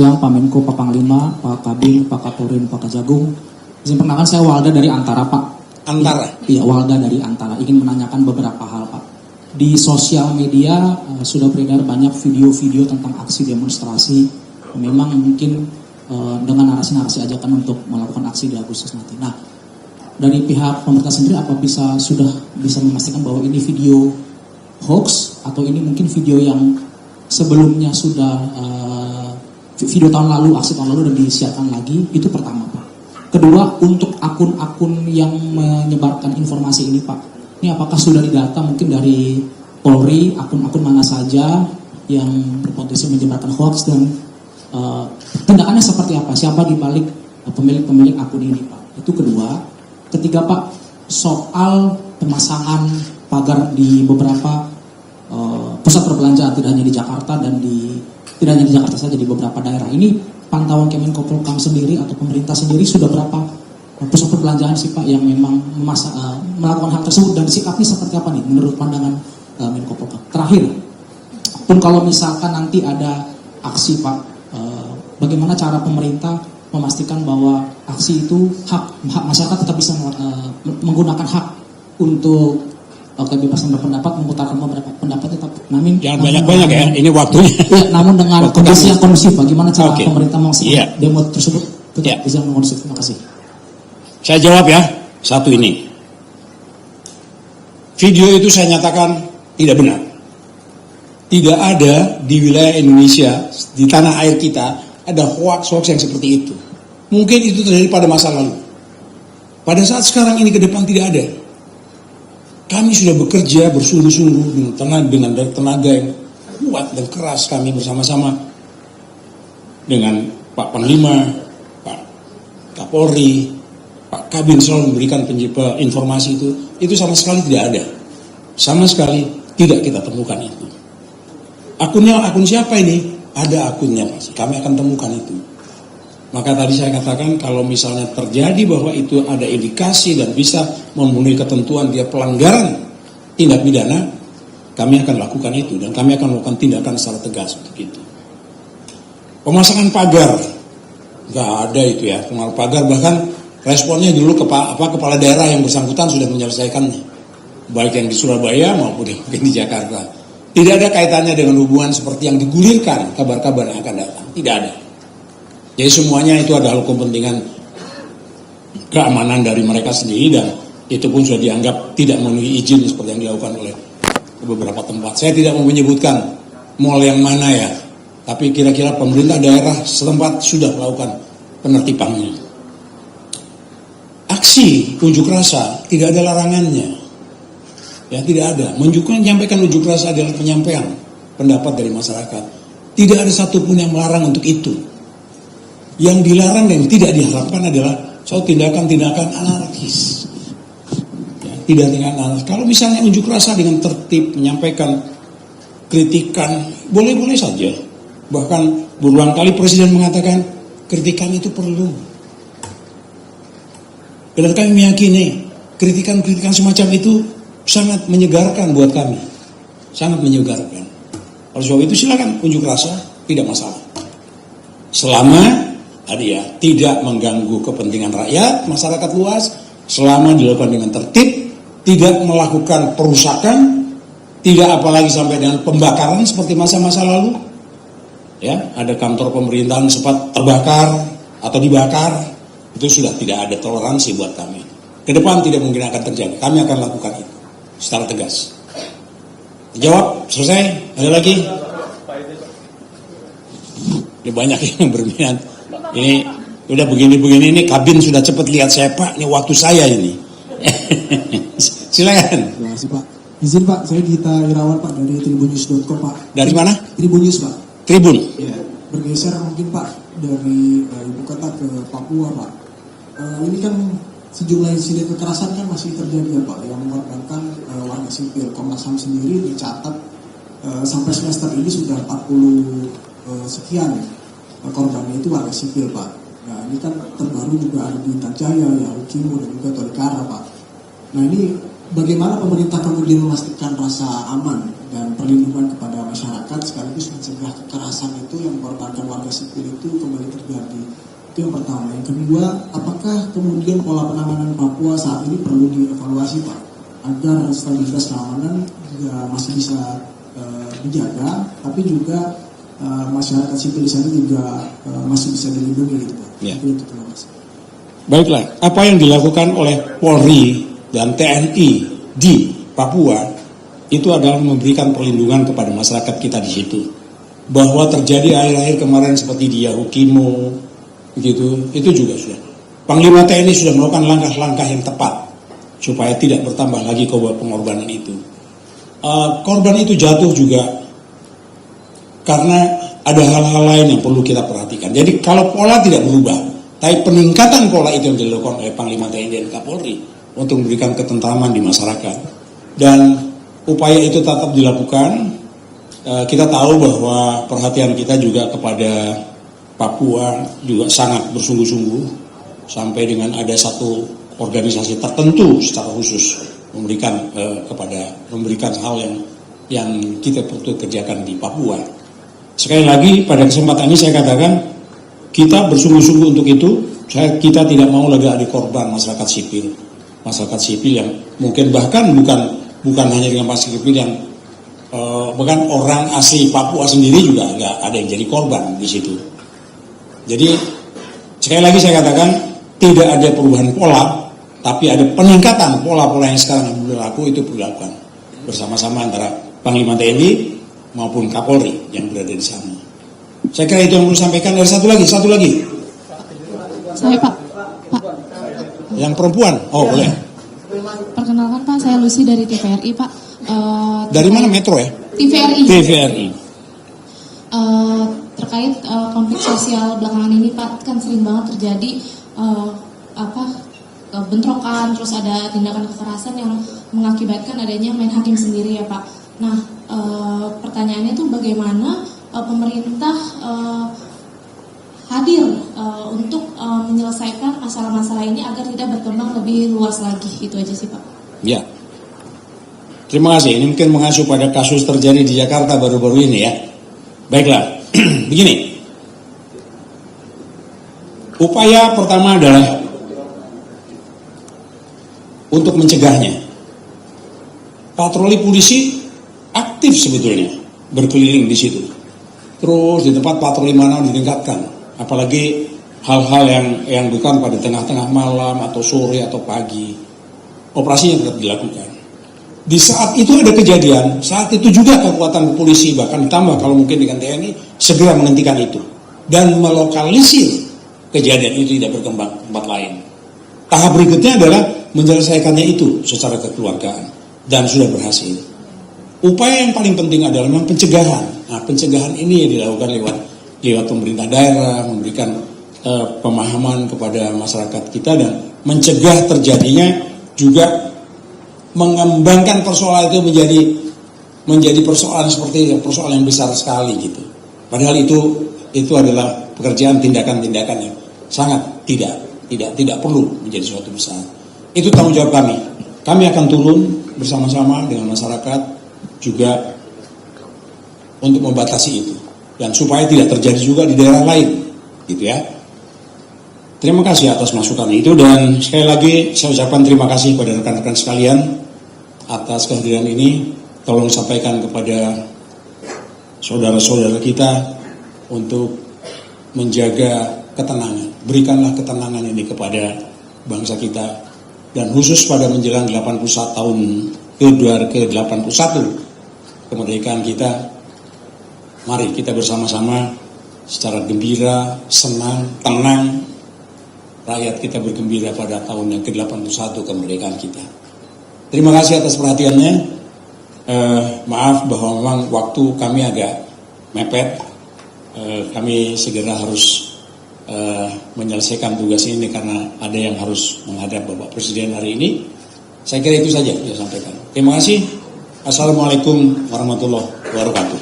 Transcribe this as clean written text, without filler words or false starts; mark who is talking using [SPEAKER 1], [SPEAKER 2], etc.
[SPEAKER 1] Yang Pak Menko, Pak Panglima, Pak Kabin, Pak Kapolri, Pak Kejagung. Izin perkenalkan, saya Walda dari Antara, Pak.
[SPEAKER 2] Antara?
[SPEAKER 1] Iya, Walda dari Antara. Ingin menanyakan beberapa hal, Pak. Di sosial media sudah beredar banyak video-video tentang aksi demonstrasi. Memang mungkin dengan narasi-narasi ajakan untuk melakukan aksi di Agustus nanti. Nah, dari pihak pemerintah sendiri sudah bisa memastikan bahwa ini video hoax atau ini mungkin video yang sebelumnya sudah video tahun lalu, aksi tahun lalu dan disiarkan lagi? Itu pertama, Pak. Kedua, untuk akun-akun yang menyebarkan informasi ini, Pak, ini apakah sudah didata mungkin dari Polri, akun-akun mana saja yang berpotensi menyebarkan hoax dan tindakannya seperti apa? Siapa di balik pemilik-pemilik akun ini, Pak? Itu kedua. Ketiga, Pak, soal pemasangan pagar di beberapa pusat perbelanjaan, tidak hanya di Jakarta tidak hanya di Jakarta saja, di beberapa daerah. Ini pantauan Kemenko Polhukam sendiri atau pemerintah sendiri sudah berapa pusat perbelanjaan sih, Pak, yang memang melakukan hal tersebut dan sikapnya seperti apa nih menurut pandangan Menko Polhukam? Terakhir, pun kalau misalkan nanti ada aksi, Pak, bagaimana cara pemerintah memastikan bahwa aksi itu hak masyarakat tetap bisa menggunakan hak untuk kebebasan berpendapat, mengutarakan beberapa pendapatnya, tapi
[SPEAKER 2] jangan banyak-banyak ya, ini waktunya.
[SPEAKER 1] Ya, namun dengan kondisi yang kondusif, bagaimana cara pemerintah memastikan demo tersebut tetap bisa kondusif? Terima kasih.
[SPEAKER 2] Saya jawab ya, satu ini. Video itu saya nyatakan tidak benar. Tidak ada di wilayah Indonesia, di tanah air kita, ada hoax-hoax yang seperti itu. Mungkin itu terjadi pada masa lalu. Pada saat sekarang ini ke depan tidak ada. Kami sudah bekerja bersungguh-sungguh dengan tenaga yang kuat dan keras, kami bersama-sama dengan Pak Panglima, Pak Kapolri, Pak Kabin selalu memberikan informasi itu sama sekali tidak ada. Sama sekali tidak kita temukan itu. Akunnya akun siapa ini? Ada akunnya, Mas. Kami akan temukan itu. Maka tadi saya katakan kalau misalnya terjadi bahwa itu ada indikasi dan bisa memenuhi ketentuan dia pelanggaran tindak pidana, kami akan lakukan itu dan kami akan melakukan tindakan secara tegas untuk itu. Pemasangan pagar, nggak ada itu ya. Pemasangan pagar bahkan responnya dulu kepala daerah yang bersangkutan sudah menyelesaikannya, baik yang di Surabaya maupun yang di Jakarta. Tidak ada kaitannya dengan hubungan seperti yang digulirkan kabar-kabar yang akan datang. Tidak ada. Jadi semuanya itu adalah kepentingan keamanan dari mereka sendiri dan itu pun sudah dianggap tidak memenuhi izin seperti yang dilakukan oleh beberapa tempat. Saya tidak mau menyebutkan mall yang mana ya, tapi kira-kira pemerintah daerah setempat sudah melakukan penertibannya. Aksi unjuk rasa tidak ada larangannya. Ya, tidak ada. Menyampaikan unjuk rasa adalah penyampaian pendapat dari masyarakat. Tidak ada satupun yang melarang untuk itu. Yang dilarang dan tidak diharapkan adalah soal tindakan-tindakan anarkis. Ya, tidak dengan anarkis. Kalau misalnya unjuk rasa dengan tertib menyampaikan kritikan, boleh-boleh saja. Bahkan berulang kali Presiden mengatakan kritikan itu perlu. Dan kami meyakini kritikan-kritikan semacam itu sangat menyegarkan buat kami. Sangat menyegarkan. Oleh sebab itu silakan unjuk rasa, tidak masalah. Selama tidak mengganggu kepentingan rakyat, masyarakat luas, selama dilakukan dengan tertib, tidak melakukan perusakan, tidak apalagi sampai dengan pembakaran seperti masa-masa lalu. Ya, ada kantor pemerintahan sempat terbakar atau dibakar, itu sudah tidak ada toleransi buat kami. Ke depan tidak mungkin akan terjadi. Kami akan lakukan itu secara tegas. Jawab, selesai? Ada lagi? Ini banyak yang berminat. Ini udah begini-begini, ini Kabin sudah cepat lihat saya, Pak, ini waktu saya ini. Silakan.
[SPEAKER 3] Terima kasih, Pak. Izin, Pak, saya Gita Irawan, Pak, dari tribunnews.com, Pak.
[SPEAKER 2] Dari mana?
[SPEAKER 3] Tribun News, Pak.
[SPEAKER 2] Tribun.
[SPEAKER 3] Ya, bergeser mungkin, Pak, dari ibu kota ke Papua, Pak. Ini kan sejumlah insiden kekerasan kan masih terjadi ya, Pak, yang mengorbankan warga sipil. Komnas HAM sendiri dicatat sampai semester ini sudah 40 sekian korbannya itu warga sipil, Pak. Nah, ini kan terbaru juga ada di Intan Jaya, Yahukimo, dan juga Tolikara, Pak. Nah, ini bagaimana pemerintah kemudian memastikan rasa aman dan perlindungan kepada masyarakat sekaligus mencegah kekerasan itu yang mengorbankan warga sipil itu kembali terjadi. Itu yang pertama. Yang kedua, apakah kemudian pola penanganan Papua saat ini perlu dievaluasi Pak, agar stabilitas keamanan juga masih bisa dijaga, tapi juga masyarakat sipil di sana juga masih bisa dilindungi gitu Pak.
[SPEAKER 2] Ya.
[SPEAKER 3] Itu terima kasih.
[SPEAKER 2] Baiklah, apa yang dilakukan oleh Polri dan TNI di Papua itu adalah memberikan perlindungan kepada masyarakat kita di situ. Bahwa terjadi akhir-akhir kemarin seperti di Yahukimo, begitu, itu juga sudah. Panglima TNI sudah melakukan langkah-langkah yang tepat supaya tidak bertambah lagi pengorbanan itu. Korban itu jatuh juga karena ada hal-hal lain yang perlu kita perhatikan. Jadi kalau pola tidak berubah, tapi peningkatan pola itu yang dilakukan oleh Panglima TNI dan Kapolri untuk memberikan ketentraman di masyarakat. Dan upaya itu tetap dilakukan. Kita tahu bahwa perhatian kita juga kepada Papua juga sangat bersungguh-sungguh, sampai dengan ada satu organisasi tertentu secara khusus memberikan hal yang kita perlu kerjakan di Papua. Sekali lagi pada kesempatan ini saya katakan kita bersungguh-sungguh untuk itu. Kita tidak mau lagi ada korban masyarakat sipil yang mungkin bahkan bukan hanya dengan masyarakat sipil yang bahkan orang asli Papua sendiri juga nggak ada yang jadi korban di situ. Jadi sekali lagi saya katakan tidak ada perubahan pola, tapi ada peningkatan pola-pola yang sekarang berlaku itu perlu dilakukan bersama-sama antara Panglima TNI maupun Kapolri yang berada di sana. Saya kira itu yang perlu sampaikan. Ada satu lagi.
[SPEAKER 4] Saya Pak.
[SPEAKER 2] Yang perempuan, boleh.
[SPEAKER 4] Perkenalkan Pak, saya Lucy dari TVRI Pak.
[SPEAKER 2] Dari mana Metro ya? TVRI.
[SPEAKER 4] Terkait konflik sosial belakangan ini Pak, kan sering banget terjadi bentrokan, terus ada tindakan kekerasan yang mengakibatkan adanya main hakim sendiri ya Pak. Nah, pertanyaannya itu bagaimana pemerintah hadir untuk menyelesaikan masalah-masalah ini agar tidak berkembang lebih luas lagi, itu aja sih Pak.
[SPEAKER 2] Ya, terima kasih. Ini mungkin mengacu pada kasus terjadi di Jakarta baru-baru ini ya. Baiklah, begini. Upaya pertama adalah untuk mencegahnya. Patroli polisi aktif sebetulnya berkeliling di situ. Terus di tempat patroli mana ditingkatkan. Apalagi hal-hal yang bukan pada tengah-tengah malam atau sore atau pagi, operasinya tetap dilakukan. Di saat itu ada kejadian, saat itu juga kekuatan polisi bahkan ditambah kalau mungkin dengan TNI segera menghentikan itu dan melokalisir kejadian itu tidak berkembang ke tempat lain. Tahap berikutnya adalah menyelesaikannya itu secara kekeluargaan dan sudah berhasil. Upaya yang paling penting adalah memang pencegahan. Nah, pencegahan ini yang dilakukan lewat pemerintah daerah, memberikan pemahaman kepada masyarakat kita dan mencegah terjadinya, juga mengembangkan persoalan itu menjadi persoalan seperti persoalan yang besar sekali gitu. Padahal itu adalah pekerjaan tindakan-tindakan yang sangat tidak perlu menjadi suatu besar. Itu tanggung jawab kami. Kami akan turun bersama-sama dengan masyarakat juga untuk membatasi itu dan supaya tidak terjadi juga di daerah lain, gitu ya. Terima kasih atas masukan itu dan sekali lagi saya ucapkan terima kasih kepada rekan-rekan sekalian atas kehadiran ini. Tolong sampaikan kepada saudara-saudara kita untuk menjaga ketenangan. Berikanlah ketenangan ini kepada bangsa kita dan khusus pada menjelang 81 tahun ke-81 kemerdekaan kita. Mari kita bersama-sama secara gembira, senang, tenang, rakyat kita bergembira pada tahun yang ke-81 kemerdekaan kita. Terima kasih atas perhatiannya. Maaf bahwa memang waktu kami agak mepet. Kami segera harus menyelesaikan tugas ini karena ada yang harus menghadap Bapak Presiden hari ini. Saya kira itu saja yang saya sampaikan. Terima kasih. Assalamualaikum warahmatullahi wabarakatuh.